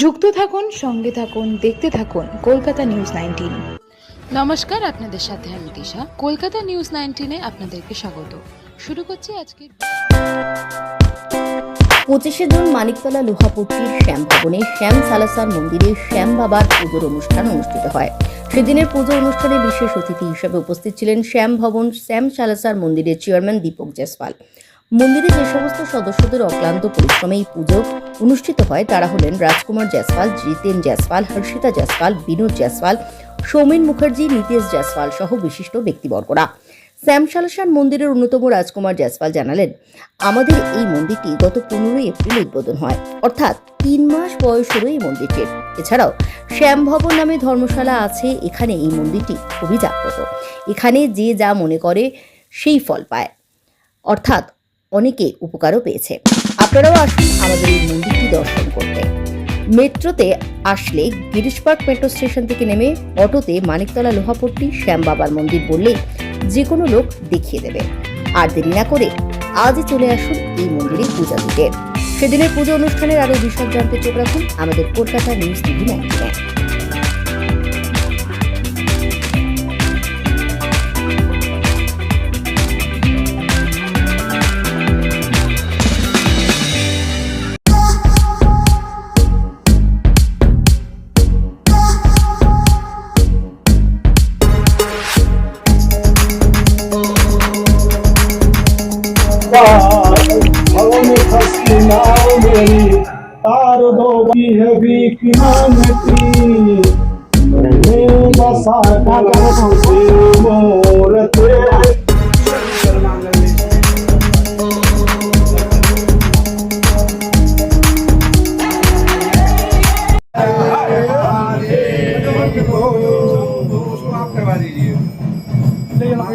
যুক্ত থাকুন, সঙ্গে থাকুন, দেখতে থাকুন কলকাতা নিউজ 19। নমস্কার, আপনাদের সাথে আমি দিশা। কলকাতা নিউজ 19-এ আপনাদেরকে স্বাগত। শুরু করছি আজকের 25শে জুন মানিকতলা লোহাপট্টির শ্যাম ভবনে শ্যাম সালাসার মন্দিরে শ্যাম বাবার পুজোর অনুষ্ঠান অনুষ্ঠিত হয়। সেদিনের পুজো অনুষ্ঠানে বিশেষ অতিথি হিসেবে উপস্থিত ছিলেন শ্যাম ভবন শ্যাম সালাসার মন্দিরের চেয়ারম্যান দীপক জয়সওয়াল। মন্দিরে যে সমস্ত সদস্যদের অক্লান্ত পরিশ্রমে এই পুজো অনুষ্ঠিত হয় তারা হলেন রাজকুমার জয়সওয়াল, জিতেন জয়সওয়াল, হর্ষিতা জয়সওয়াল, বিনোদ জয়সওয়াল, সৌমেন মুখার্জি, নীতিশ জয়সওয়াল সহ বিশিষ্ট ব্যক্তিবর্গরা। শ্যাম সালাসার মন্দিরের অন্যতম রাজকুমার জয়সওয়াল জানালেন, আমাদের এই মন্দিরটি গত 15 এপ্রিল উদ্বোধন হয়, অর্থাৎ 3 মাস বয়স হলো এই মন্দিরটির। এছাড়াও শ্যাম ভবন নামে ধর্মশালা আছে। এখানে এই মন্দিরটি খুবই জাগ্রত। এখানে যে যা মনে করে সেই ফল পায়, অর্থাৎ অনেকে উপকারও পেয়েছে। আপনারাও আসুন আমাদের এই মন্দিরটি দর্শন করতে। মেট্রোতে আসলে গিরিশ পার্ক মেট্রো স্টেশন থেকে নেমে অটোতে মানিকতলা লোহাপট্টি শ্যাম বাবার মন্দির বললেই যে কোনো লোক দেখিয়ে দেবে। আর দেরি না করে আজই চলে আসুন এই মন্দিরে পূজা দিতে। সেদিনের পুজো অনুষ্ঠানের আরো বিশদ জানতে চোখ রাখুন আমাদের কলকাতা নিউজ টিভি 19-এ। भवन खसती नाव मेरी तार दो भी है भीख मांगती बसा मोर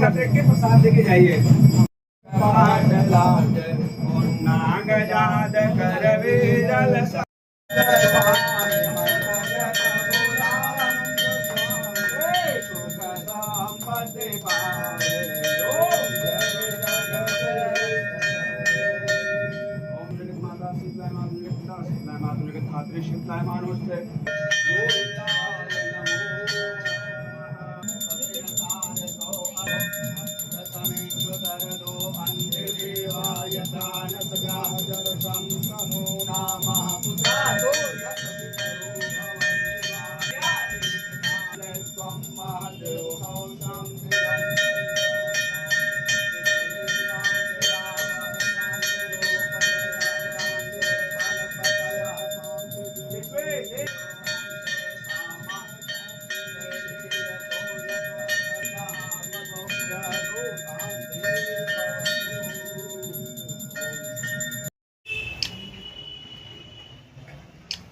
तेरे प्रसाद लेके जाइए।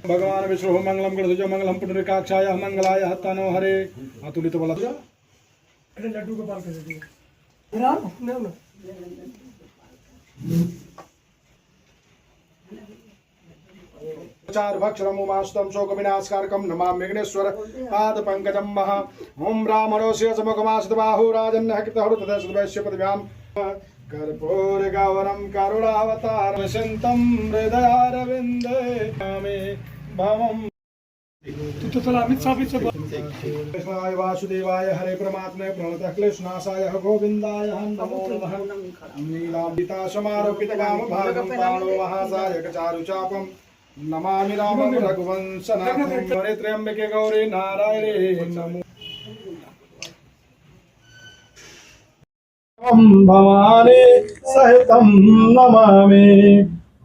भगवान विष्णु मंगलम गणध्वज मंगलम पुंडरीकाक्षाय मंगलाय हस्तनो हरे अतुलित बल लड्डू गोपाल कर दिए चार भक्षरमुमास्तम शोक विनाशकारकम नमामि विघ्नेश्वर पाद पंकजम महा ओम रामणोस्य समगमास्त बाहु राजन्न कृतहृतदशवैश्य पदव्याम कर्पूर गौरम करुणावतार संतम हृदयारविंदे मे भवम तो चला अमित साबित से कृष्णाय वासुदेवाय हरे परमात्मे प्रणतक्लेशनाशाय गोविंदाय नमो नमः नीलांबिता समारोपित काम भागम पाणो महासायक चारु चापम नमामि रामं रघुवंशनाथं हरे त्र्यंबके गौरी नारायणे नमो भवानी सहितं नमामि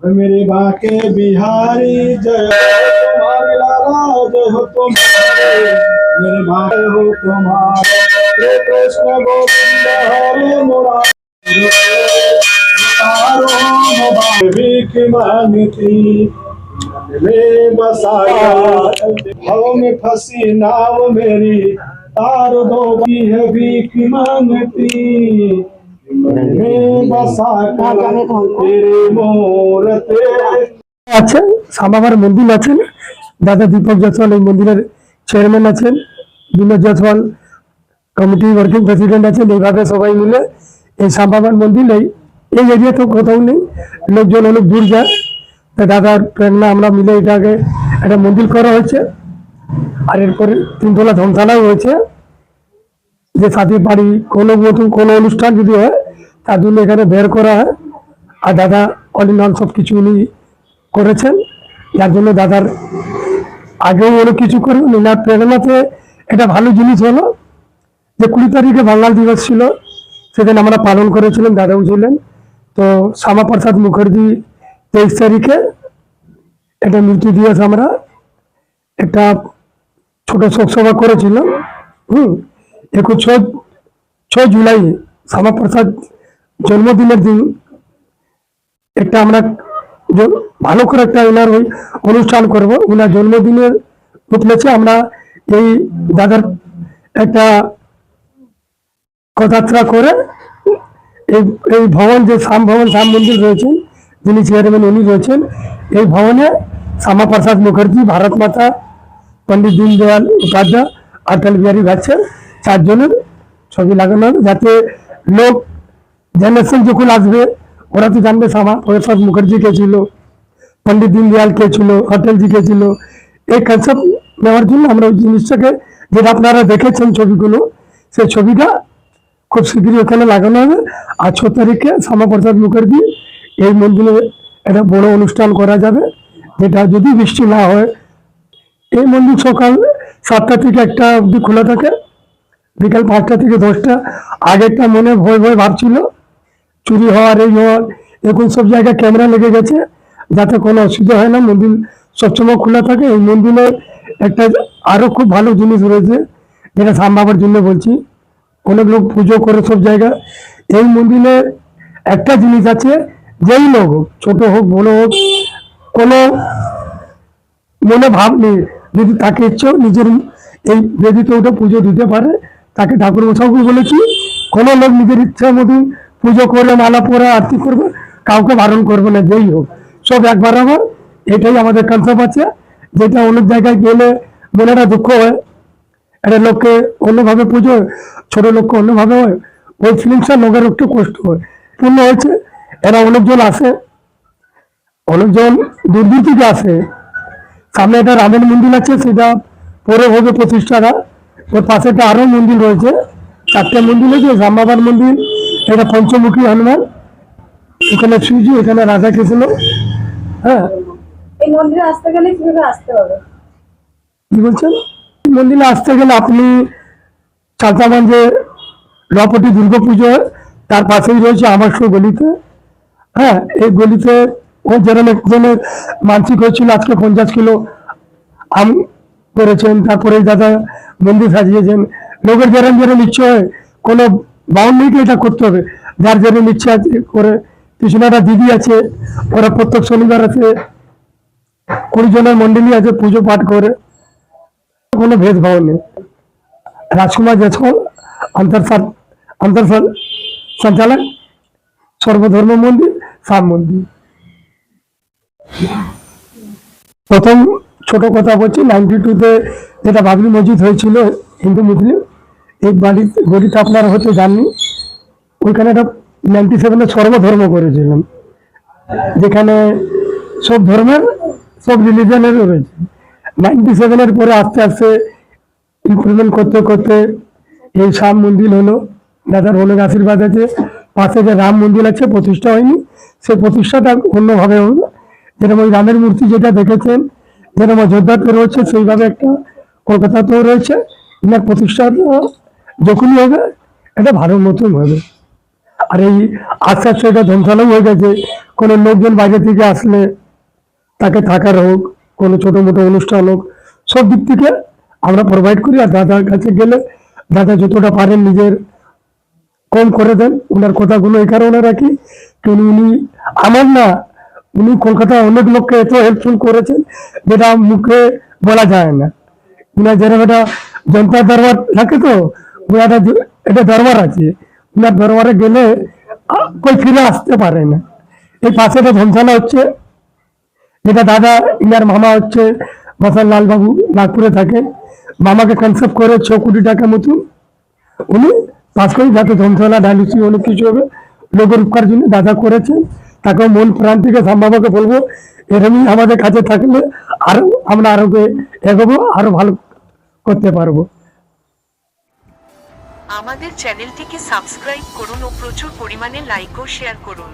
मेरे बाके बिहारी जय तुम्हारे लाला जय हो तुम्हारे मेरे भाई हो तुम्हारे श्री कृष्ण गोविंद हरे मुरारी भीख मांगती में बसाया भाव में फंसी नाव मेरी तार दो भी है भीख मांगती में बसा तेरे मोर तेरे। আচ্ছা, শ্যামবাবার মন্দির আছেন, দাদা দীপক জয়সওয়াল এই মন্দিরের চেয়ারম্যান আছেন, Vinod Jaiswal committee working president আছেন। এইভাবে সবাই মিলে এই শ্যামবাবার মন্দির এই এরিয়া তো কোথাও নেই, লোকজন অনেক দূর যায়। দাদার প্রেরণা আমরা মিলে এটাকে একটা মন্দির করা হয়েছে। আর এরপরে 3 তলা ধর্মশালাও হয়েছে, যে সাথে বাড়ি কোনো মতো কোনো অনুষ্ঠান যদি হয় তার জন্য এখানে বের করা হয়। আর দাদা অল ইন অল সব কিছু উনি করেছেন, যার জন্য দাদার আগেও অনেক কিছু করে ওনার প্রেরণাতে এটা ভালো জিনিস হলো যে 20 তারিখে বাঙাল দিবস ছিল, সেদিন আমরা পালন করেছিলাম, দাদাও ছিলেন। তো শ্যামাপ্রসাদ মুখার্জি 23 তারিখে এটা মৃত্যু দিবস আমরা একটা ছোট শোকসভা করেছিলাম। 6 জুলাই শ্যামাপ্রসাদ জন্মদিনের দিন একটা আমরা ভালো করে একটা ওনার ওই অনুষ্ঠান করব। ওনার জন্মদিনের উপলক্ষে আমরা এই দাদার একটা কথাবার্তা করে এই ভবন, যে শ্যাম ভবন শ্যাম মন্দির রয়েছেন, যিনি চেয়ারম্যান উনি রয়েছেন, এই ভবনে শ্যামাপ্রসাদ মুখার্জি, ভারত মাতা, পণ্ডিত দীনদয়াল উপাধ্যায়, অটল বিহারী বাজপেয়ী 4 জনের ছবি লাগানো হবে, যাতে লোক জেনারেশন যখন আসবে ওরা তো জানবে শ্যামাপ্রসাদ মুখার্জি কে ছিল, পণ্ডিত দীনদয়াল কে ছিল, অটলজি কে ছিল। এই কনসেপ্ট নেওয়ার জন্য আমরা ওই জিনিসটাকে, যেটা আপনারা দেখেছেন ছবিগুলো, সেই ছবিটা খুব শীঘ্রই ওখানে লাগানো হবে। আর 6 তারিখে শ্যামাপ্রসাদ মুখার্জি এই মন্দিরে একটা বড় অনুষ্ঠান করা যাবে, যেটা যদি বৃষ্টি না হয়। এই মন্দির সকাল 7টা থেকে 1টা অবধি খোলা থাকে, বিকাল 5টা থেকে 10টা। আগেরটা মনে ভয় ভয় ভাবছিল চুরি হওয়ার, এই হওয়ার, এখন সব জায়গায় ক্যামেরা লেগে গেছে, যাতে কোনো অসুবিধা হয় না, মন্দির সবসময় খোলা থাকে। এই মন্দিরে একটা আরো খুব ভালো জিনিস রয়েছে, যেটা শ্যাম বাবার জন্য বলছি, অনেক লোক পুজো করে সব জায়গায়। এই মন্দিরে একটা জিনিস আছে, যেই লোক হোক, ছোট হোক বড় হোক, কোনো মনে ভাব নেই, যদি তাকে ইচ্ছেও নিজের এই বেদিতে ওটা পুজো দিতে পারে। তাকে ঠাকুর মশাইকে বলেছি, কোনো লোক নিজের ইচ্ছা মতন পুজো করে, মালা পরে আরতি করবে, কাউকে বারণ করবে না, যেই হোক, সব একবার আমার। এটাই আমাদের কনসেপ্ট আছে, যেটা অনেক জায়গায় গেলে মনেটা দুঃখ হয়, একটা লোককে অন্যভাবে পুজো, ছোট লোককে অন্যভাবে হয়, ওই ফিলিংসটা লোকের একটু কষ্ট হয়। পূর্ণ হয়েছে, এরা অনেকজন আসে, অনেকজন দূর দূর থেকে আসে। সামনে একটা রামের মন্দির আছে, সেটা পরে হবে প্রতিষ্ঠাটা। ওর পাশে একটা আরো মন্দির রয়েছে, 4টে মন্দির আছে। শ্যাম বাবার মন্দির, এটা পঞ্চমুখী হনুমান, এখানে শ্রীজি, এখানে রাধা কৃষ্ণ। হ্যাঁ, এই মন্দিরে আসতে গেলে কিভাবে আসতে হবে? কি বলছেন? মন্দিরে আসতে গেলে আপনি চালতাগঞ্জে রপটি দুর্গাপুজো হয়, তার পাশেই রয়েছে আমার গলিতে। হ্যাঁ, এই গলিতে ও যেরকম একজনের মানসিক হয়েছিল, আজকে 50 কিলো আম করেছেন, তারপরে দাদা মন্দির সাজিয়েছেন। লোকের যেরকম যেরকম ইচ্ছে হয়, কোনো বাউন্ড নেই এটা করতে হবে, যার যেরকম ইচ্ছা আছে করে। পিছনে একটা দিদি আছে, ওরা প্রত্যেক শনিবার আছে, 20 জনের মন্ডলী আছে, পুজো পাঠ করে, কোনো ভেদভাব নেই। রাজকুমার জেসওয়াল অন্তর সঞ্চালক, সর্বধর্ম মন্দির, শ্যাম মন্দির। প্রথম ছোট কথা বলছি, 92-তে যেটা বাবরি মসজিদ হয়েছিল হিন্দু মুসলিম, এই গলিতে আপনারা হয়তো জাননি, ওইখানে একটা 97-এ সর্বধর্ম করেছিলাম, যেখানে সব ধর্মের সব রিলিজনের রয়েছে। 97-এর পরে আস্তে আস্তে ইমপ্লিমেন্ট করতে করতে এই শ্যাম মন্দির হলো। দাদার অনেক আশীর্বাদ আছে। পাশে যে রাম মন্দির আছে, প্রতিষ্ঠা হয়নি, সেই প্রতিষ্ঠাটা অন্যভাবে হবে। যেরকম ওই রামের মূর্তি যেটা দেখেছেন, যেরকম অযোধ্যাতে রয়েছে, সেইভাবে একটা কলকাতাতেও রয়েছে। এনার প্রতিষ্ঠা যখনই হবে, এটা ভালোর মতন হবে। আর এই আস্তে আস্তে এটা ধ্বংসালও হয়ে গেছে। কোনো লোকজন বাইরে থেকে আসলে তাকে থাকার হোক, কোনো ছোটো মোটো অনুষ্ঠান হোক, সব দিক থেকে আমরা প্রোভাইড করি। আর দাদার কাছে গেলে দাদা যতটা পারেন নিজের কম করে দেন। ওনার কথাগুলো এই কারণে রাখি, কারণ উনি আমার না, উনি কলকাতায় অনেক লোককে এত হেল্পফুল করেছেন, যেটা মুখে বলা যায় না। উনার যেরকম একটা জনতা দরবার থাকে, তো ওনার একটা দরবার আছে, উনার দরবারে গেলে কই ফিরে আসতে পারে না। এই পাশে একটা ধর্মশালা হচ্ছে, যেটা দাদা ইনার মামা হচ্ছে মশাল লালবাবু, নাগপুরে থাকে। মামাকে কনসেপ্ট করে 6 কোটি টাকা মতন উনি পাস করে, যাতে ধর্মশালা ডায়ালিসিস অনেক কিছু হবে, লোকের উপকার জন্য দাদা করেছেন। তাকে মন প্রাণ থেকে শ্যাম বাবাকে বলবো, এরকমই আমাদের কাছে থাকলে আরো আমরা আরো এগোবো, আরো ভালো করতে পারবো। আমাদের চ্যানেলটিকে সাবস্ক্রাইব করুন ও প্রচুর পরিমাণে লাইক ও শেয়ার করুন।